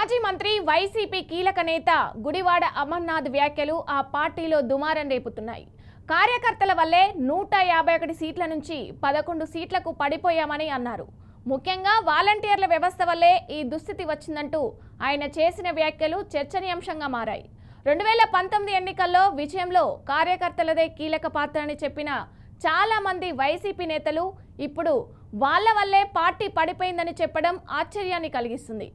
మాజీ మంత్రి వైసీపీ కీలక నేత గుడివాడ అమర్నాథ్ వ్యాఖ్యలు ఆ పార్టీలో దుమారం రేపుతున్నాయి. కార్యకర్తల వల్లే 151 సీట్ల నుంచి 11 సీట్లకు పడిపోయామని అన్నారు. ముఖ్యంగా వాలంటీర్ల వ్యవస్థ వల్లే ఈ దుస్థితి వచ్చిందంటూ ఆయన చేసిన వ్యాఖ్యలు చర్చనీయాంశంగా మారాయి. 2019 ఎన్నికల్లో విజయంలో కార్యకర్తలదే కీలక పాత్ర అని చెప్పిన చాలా మంది వైసీపీ నేతలు ఇప్పుడు వాళ్ళ వల్లే పార్టీ పడిపోయిందని చెప్పడం ఆశ్చర్యాన్ని కలిగిస్తుంది.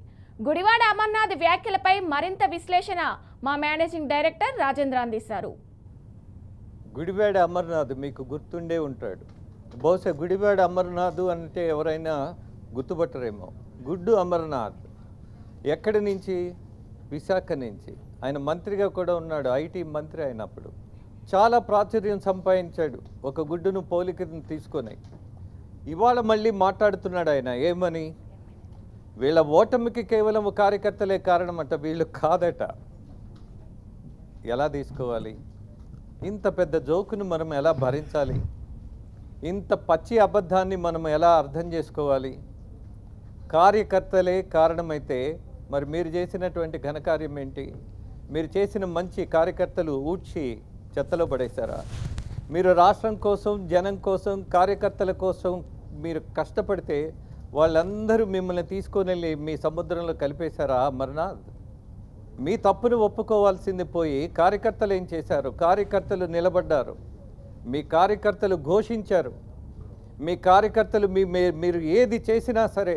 గుడివాడ అమర్నాథ్ వ్యాఖ్యలపై మరింత విశ్లేషణ మా మేనేజింగ్ డైరెక్టర్ రాజేంద్ర అందిస్తారు. గుడివాడ అమర్నాథ్ మీకు గుర్తుండే ఉంటాడు. బహుశా గుడివాడ అమర్నాథ్ అంటే ఎవరైనా గుర్తుపట్టరేమో. గుడ్డు అమర్నాథ్ ఎక్కడి నుంచి? విశాఖ నుంచి. ఆయన మంత్రిగా కూడా ఉన్నాడు, ఐటీ మంత్రి అయినప్పుడు. చాలా ప్రాచుర్యం సంపాదించాడు ఒక గుడ్డును పోలికను తీసుకొని. ఇవాళ మళ్ళీ మాట్లాడుతున్నాడు ఆయన. ఏమని? వీళ్ళ ఓటమికి కేవలం కార్యకర్తలే కారణమట, వీళ్ళు కాదట. ఎలా తీసుకోవాలి? ఇంత పెద్ద జోకును మనం ఎలా భరించాలి? ఇంత పచ్చి అబద్ధాన్ని మనం ఎలా అర్థం చేసుకోవాలి? కార్యకర్తలే కారణమైతే మరి మీరు చేసినటువంటి ఘనకార్యం ఏంటి? మీరు చేసిన మంచి కార్యకర్తలు ఊడ్చి చెత్తలో పడేశారా? మీరు రాష్ట్రం కోసం, జనం కోసం, కార్యకర్తల కోసం మీరు కష్టపడితే వాళ్ళందరూ మిమ్మల్ని తీసుకొని వెళ్ళి మీ సముద్రంలో కలిపేశారా అమర్నాథ్? మీ తప్పును ఒప్పుకోవాల్సింది పోయి కార్యకర్తలు ఏం చేశారు? కార్యకర్తలు నిలబడ్డారు, మీ కార్యకర్తలు ఘోషించారు, మీ కార్యకర్తలు మీరు ఏది చేసినా సరే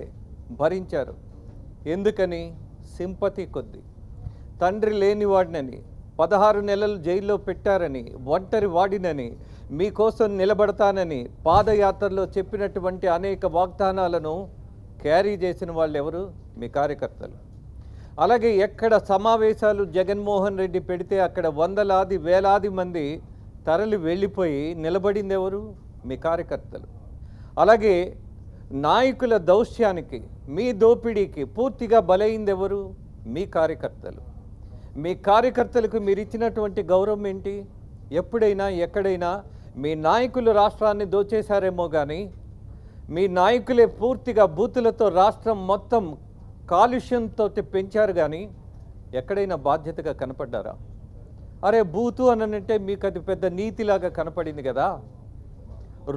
భరించారు. ఎందుకని? సింపతి కొద్ది. తండ్రి లేనివాడినని, 16 నెలలు జైల్లో పెట్టారని, ఒంటరి వాడినని, మీకోసం నిలబడతానని పాదయాత్రలో చెప్పినటువంటి అనేక వాగ్దానాలను క్యారీ చేసిన వాళ్ళు ఎవరు? మీ కార్యకర్తలు. అలాగే ఎక్కడ సమావేశాలు జగన్మోహన్ రెడ్డి పెడితే అక్కడ వందలాది వేలాది మంది తరలి వెళ్ళిపోయి నిలబడింది ఎవరు? మీ కార్యకర్తలు. అలాగే నాయకుల దౌష్యానికి, మీ దోపిడీకి పూర్తిగా బలైంది ఎవరు? మీ కార్యకర్తలు. మీ కార్యకర్తలకు మీరు ఇచ్చినటువంటి గౌరవం ఏంటి? ఎప్పుడైనా ఎక్కడైనా మీ నాయకులు రాష్ట్రాన్ని దోచేశారేమో కానీ, మీ నాయకులే పూర్తిగా బూతులతో రాష్ట్రం మొత్తం కాలుష్యంతో పెంచారు కానీ ఎక్కడైనా బాధ్యతగా కనపడ్డారా? అరే బూతు అనంటే మీకు అది పెద్ద నీతిలాగా కనపడింది కదా.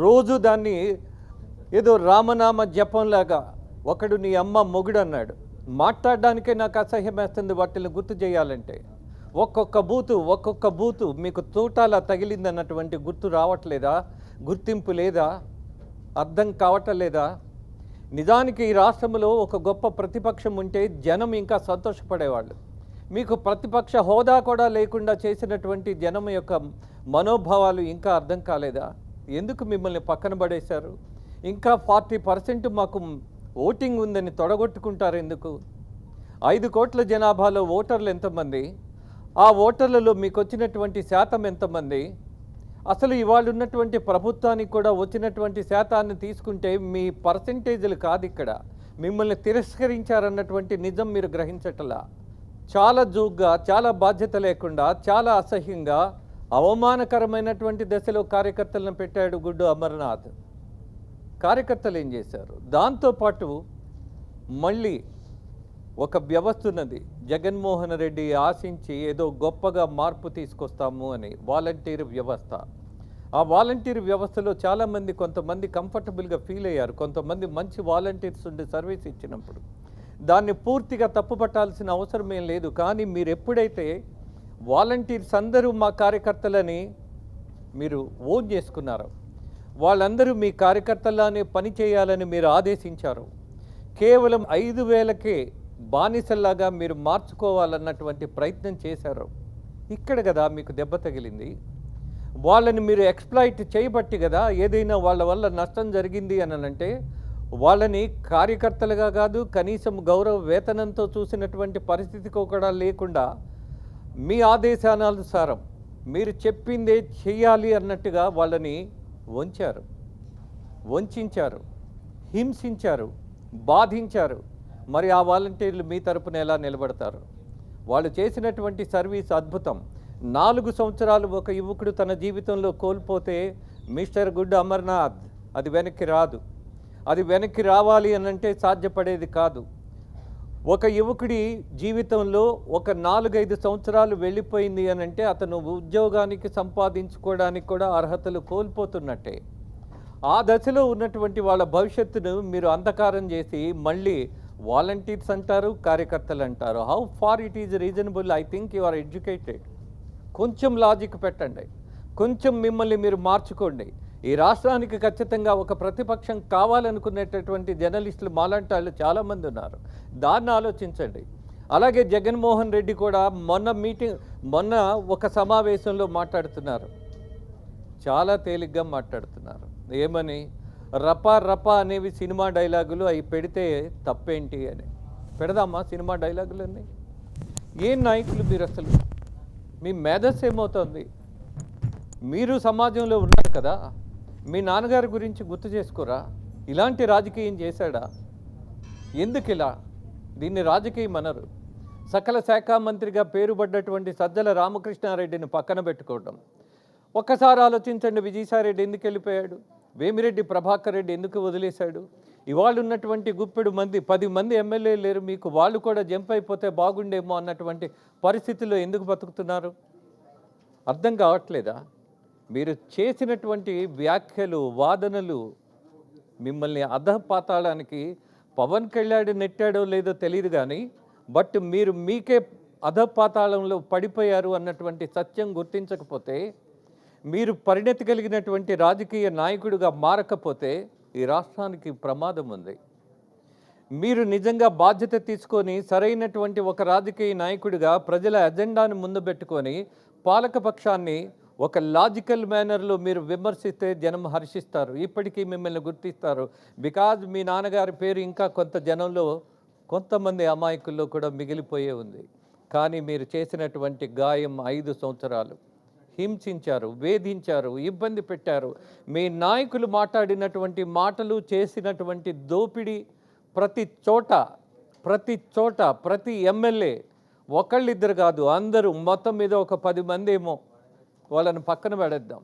రోజు దాన్ని ఏదో రామనామ జపంలాగా, ఒకడు నీ అమ్మ మొగుడు అన్నాడు, మాట్లాడడానికే నాకు అసహ్యం వేస్తుంది వాటిని గుర్తు చేయాలంటే. ఒక్కొక్క బూతు మీకు తూటాలా తగిలిందన్నటువంటి గుర్తు రావట్లేదా? గుర్తింపు లేదా? అర్థం కావట్లేదా? నిజానికి ఈ రాష్ట్రంలో ఒక గొప్ప ప్రతిపక్షం ఉంటే జనం ఇంకా సంతోషపడేవాళ్ళు. మీకు ప్రతిపక్ష హోదా కూడా లేకుండా చేసినటువంటి జనం యొక్క మనోభావాలు ఇంకా అర్థం కాలేదా? ఎందుకు మిమ్మల్ని పక్కన పడేశారు? ఇంకా 40% మాకు ఓటింగ్ ఉందని తొడగొట్టుకుంటారు ఎందుకు? 5 కోట్ల జనాభాలో ఓటర్లు ఎంతమంది? ఆ ఓటర్లలో మీకు వచ్చినటువంటి శాతం ఎంతమంది? అసలు ఇవాళ ఉన్నటువంటి ప్రభుత్వానికి కూడా వచ్చినటువంటి శాతాన్ని తీసుకుంటే మీ పర్సెంటేజీలు కాదు, ఇక్కడ మిమ్మల్ని తిరస్కరించారన్నటువంటి నిజం మీరు గ్రహించట్లా. చాలా జోగ్గా, చాలా బాధ్యత లేకుండా, చాలా అసహ్యంగా, అవమానకరమైనటువంటి దశలో కార్యకర్తలను పెట్టాడు గుడ్డు అమర్నాథ్. కార్యకర్తలు ఏం చేశారు? దాంతోపాటు మళ్ళీ ఒక వ్యవస్థ ఉన్నది, జగన్మోహన్ రెడ్డి ఆశించి ఏదో గొప్పగా మార్పు తీసుకొస్తాము అని, వాలంటీర్ వ్యవస్థ. ఆ వాలంటీర్ వ్యవస్థలో చాలామంది, కొంతమంది కంఫర్టబుల్గా ఫీల్ అయ్యారు. కొంతమంది మంచి వాలంటీర్స్ ఉండి సర్వీస్ ఇచ్చినప్పుడు దాన్ని పూర్తిగా తప్పుపట్టాల్సిన అవసరం ఏం లేదు. కానీ మీరు ఎప్పుడైతే వాలంటీర్స్ అందరూ మా కార్యకర్తలని మీరు ఓన్ చేసుకున్నారో, వాళ్ళందరూ మీ కార్యకర్తలానే పని చేయాలని మీరు ఆదేశించారు, కేవలం 5,000కే బానిసల్లాగా మీరు మార్చుకోవాలన్నటువంటి ప్రయత్నం చేశారు. ఇక్కడ కదా మీకు దెబ్బ తగిలింది. వాళ్ళని మీరు ఎక్స్ప్లాయిట్ చేయబట్టి కదా ఏదైనా వాళ్ళ వల్ల నష్టం జరిగింది అని అంటే, వాళ్ళని కార్యకర్తలుగా కాదు, కనీసం గౌరవ వేతనంతో చూసినటువంటి పరిస్థితికి కూడా లేకుండా మీ ఆదేశానుసారం మీరు చెప్పిందే చెయ్యాలి అన్నట్టుగా వాళ్ళని వంచారు, హింసించారు, బాధించారు. మరి ఆ వాలంటీర్లు మీ తరపున ఎలా నిలబడతారు? వాళ్ళు చేసినటువంటి సర్వీస్ అద్భుతం. 4 సంవత్సరాలు ఒక యువకుడు తన జీవితంలో కోల్పోతే మిస్టర్ గుడ్ అమర్నాథ్ అది వెనక్కి రాదు. అది వెనక్కి రావాలి అనంటే సాధ్యపడేది కాదు. ఒక యువకుడి జీవితంలో ఒక 4-5 సంవత్సరాలు వెళ్ళిపోయింది అని అంటే అతను ఉద్యోగానికి సంపాదించుకోవడానికి కూడా అర్హతలు కోల్పోతున్నట్టే. ఆ దశలో ఉన్నటువంటి వాళ్ళ భవిష్యత్తును మీరు అంధకారం చేసి మళ్ళీ వాలంటీర్స్ అంటారు, కార్యకర్తలు అంటారు. How far it is reasonable? I think you are educated. కొంచెం లాజిక్ పెట్టండి, కొంచెం మిమ్మల్ని మీరు మార్చుకోండి. ఈ రాష్ట్రానికి ఖచ్చితంగా ఒక ప్రతిపక్షం కావాలనుకునేటటువంటి జర్నలిస్టులు మాలాంటి వాళ్ళు చాలామంది ఉన్నారు. దాన్ని ఆలోచించండి. అలాగే జగన్మోహన్ రెడ్డి కూడా మొన్న ఒక సమావేశంలో మాట్లాడుతున్నారు. చాలా తేలిగ్గా మాట్లాడుతున్నారు. ఏమని? రపా రపా అనేవి సినిమా డైలాగులు, అవి పెడితే తప్పేంటి అని. పెడదామా సినిమా డైలాగులన్నీ? ఏం నాయకులు మీరు అసలు? మీ మేధస్సు ఏమవుతుంది? మీరు సమాజంలో ఉన్నారు కదా, మీ నాన్నగారి గురించి గుర్తు చేసుకోరా? ఇలాంటి రాజకీయం చేశాడా? ఎందుకు ఇలా? దీన్ని రాజకీయం అనరు. సకల శాఖ మంత్రిగా పేరుపడ్డటువంటి సజ్జల రామకృష్ణారెడ్డిని పక్కన పెట్టుకోవడం. ఒక్కసారి ఆలోచించండి, విజయసాయిరెడ్డి ఎందుకు వెళ్ళిపోయాడు? వేమిరెడ్డి ప్రభాకర్ రెడ్డి ఎందుకు వదిలేశాడు? ఇవాళ ఉన్నటువంటి గుప్పెడు మంది 10 మంది ఎమ్మెల్యేలు లేరు మీకు, వాళ్ళు కూడా జంప్ అయిపోతే బాగుండేమో అన్నటువంటి పరిస్థితుల్లో ఎందుకు బతుకుతున్నారు? అర్థం కావట్లేదా? మీరు చేసినటువంటి వ్యాఖ్యలు, వాదనలు మిమ్మల్ని అధపాతాళానికి పవన్ కళ్యాణ్ నెట్టాడో లేదో తెలియదు కానీ, బట్ మీరు మీకే అధపాతాళంలో పడిపోయారు అన్నటువంటి సత్యం గుర్తించకపోతే, మీరు పరిణతి కలిగినటువంటి రాజకీయ నాయకుడిగా మారకపోతే ఈ రాష్ట్రానికి ప్రమాదం ఉంది. మీరు నిజంగా బాధ్యత తీసుకొని సరైనటువంటి ఒక రాజకీయ నాయకుడిగా ప్రజల అజెండాను ముందు పెట్టుకొని పాలకపక్షాన్ని ఒక లాజికల్ మేనర్లో మీరు విమర్శిస్తే జనం హర్షిస్తారు, ఇప్పటికీ మిమ్మల్ని గుర్తిస్తారు. బికాజ్ మీ నాన్నగారి పేరు ఇంకా కొంత జనంలో, కొంతమంది అమాయకుల్లో కూడా మిగిలిపోయే ఉంది. కానీ మీరు చేసినటువంటి గాయం 5 సంవత్సరాలు హింసించారు, వేధించారు, ఇబ్బంది పెట్టారు. మీ నాయకులు మాట్లాడినటువంటి మాటలు, చేసినటువంటి దోపిడీ ప్రతి చోట ప్రతి ఎమ్మెల్యే ఒకళ్ళిద్దరు కాదు, అందరూ మొత్తం మీద ఒక 10 మంది ఏమో, వాళ్ళని పక్కన పెడేద్దాం.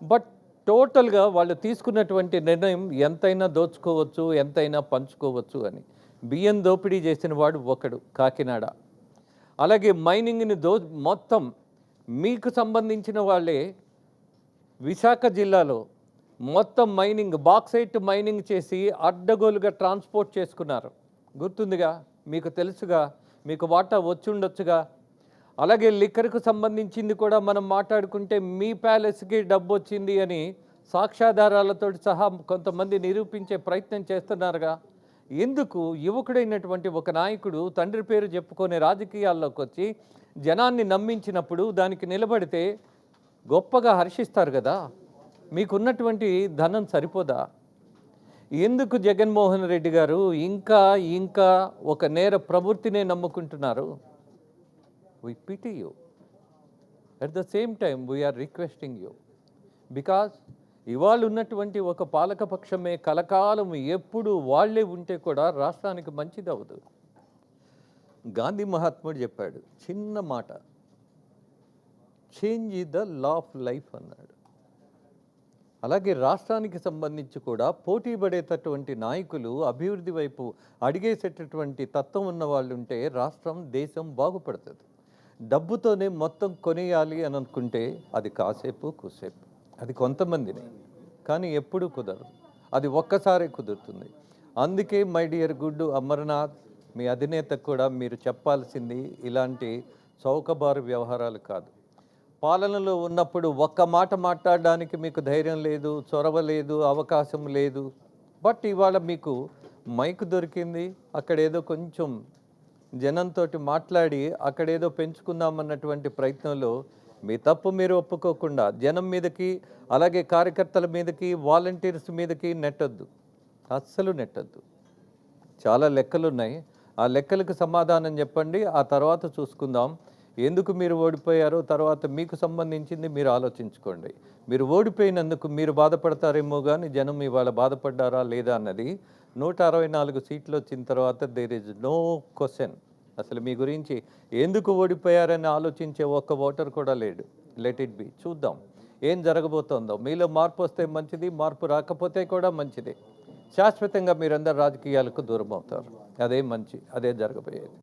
బట్ టోటల్గా వాళ్ళు తీసుకున్నటువంటి నిర్ణయం ఎంతైనా దోచుకోవచ్చు, ఎంతైనా పంచుకోవచ్చు అని. బియ్యం దోపిడీ చేసిన వాడు ఒకడు కాకినాడ. అలాగే మైనింగ్ని మొత్తం మీకు సంబంధించిన వాళ్ళే విశాఖ జిల్లాలో మొత్తం మైనింగ్, బాక్సైట్ మైనింగ్ చేసి అడ్డగోలుగా ట్రాన్స్పోర్ట్ చేసుకున్నారు. గుర్తుందిగా, మీకు తెలుసుగా, మీకు వాటా వచ్చుండొచ్చుగా. అలాగే లిక్కర్కు సంబంధించింది కూడా మనం మాట్లాడుకుంటే మీ ప్యాలెస్కి డబ్బు వచ్చింది అని సాక్ష్యాధారాలతో సహా కొంతమంది నిరూపించే ప్రయత్నం చేస్తున్నారుగా. ఎందుకు యువకుడైనటువంటి ఒక నాయకుడు తండ్రి పేరు చెప్పుకొని రాజకీయాల్లోకి వచ్చి జనాన్ని నమ్మించినప్పుడు దానికి నిలబడితే గొప్పగా హర్షిస్తారు కదా. మీకున్నటువంటి ధనం సరిపోదా? ఎందుకు జగన్మోహన్ రెడ్డి గారు ఇంకా ఒక నేర ప్రవృత్తినే నమ్ముకుంటున్నారు? We pity you. At the same time, we are requesting you. Because ఇవాళ ఉన్నటువంటి ఒక పాలకపక్షమే కలకాలం ఎప్పుడు వాళ్ళే ఉంటే కూడా రాష్ట్రానికి మంచిది అవ్వదు. గాంధీ మహాత్ముడు చెప్పాడు చిన్న మాట, change is the law of life అన్నాడు. అలాగే రాష్ట్రానికి సంబంధించి కూడా పోటీ పడేటటువంటి నాయకులు, అభివృద్ధి వైపు అడిగేసేటటువంటి తత్వం ఉన్న వాళ్ళు ఉంటే రాష్ట్రం, దేశం బాగుపడుతుంది. డబ్బుతోనే మొత్తం కొనేయాలి అని అనుకుంటే అది కాసేపు కూసేపు, అది కొంతమందిని, కానీ ఎప్పుడూ కుదరదు. అది ఒక్కసారి కుదురుతుంది. అందుకే మై డియర్ గుడ్ అమర్నాథ్, మీ అధినేతకు కూడా మీరు చెప్పాల్సింది ఇలాంటి చౌకబారు వ్యవహారాలు కాదు. పాలనలో ఉన్నప్పుడు ఒక్క మాట మాట్లాడడానికి మీకు ధైర్యం లేదు, చొరవ లేదు, అవకాశం లేదు. బట్ ఇవాళ మీకు మైక్ దొరికింది, అక్కడేదో కొంచెం జనంతో మాట్లాడి అక్కడేదో పెంచుకుందామన్నటువంటి ప్రయత్నంలో మీ తప్పు మీరు ఒప్పుకోకుండా జనం మీదకి, అలాగే కార్యకర్తల మీదకి, వాలంటీర్స్ మీదకి నెట్టొద్దు, అస్సలు నెట్టొద్దు. చాలా లెక్కలున్నాయి, ఆ లెక్కలకు సమాధానం చెప్పండి, ఆ తర్వాత చూసుకుందాం. ఎందుకు మీరు ఓడిపోయారో తర్వాత మీకు సంబంధించింది మీరు ఆలోచించుకోండి. మీరు ఓడిపోయినందుకు మీరు బాధపడతారేమో కానీ జనం ఇవాళ బాధపడ్డారా లేదా అన్నది 164 సీట్లు వచ్చిన తర్వాత దేర్ ఈజ్ నో క్వశ్చన్. అసలు మీ గురించి ఎందుకు ఓడిపోయారని ఆలోచించే ఒక్క ఓటర్ కూడా లేడు. లెట్ ఇట్ బి, చూద్దాం ఏం జరగబోతోందో. మీలో మార్పు వస్తే మంచిది, మార్పు రాకపోతే కూడా మంచిది. శాశ్వతంగా మీరందరూ రాజకీయాలకు దూరం అవుతారు. అదే మంచి, అదే జరగబోయేది.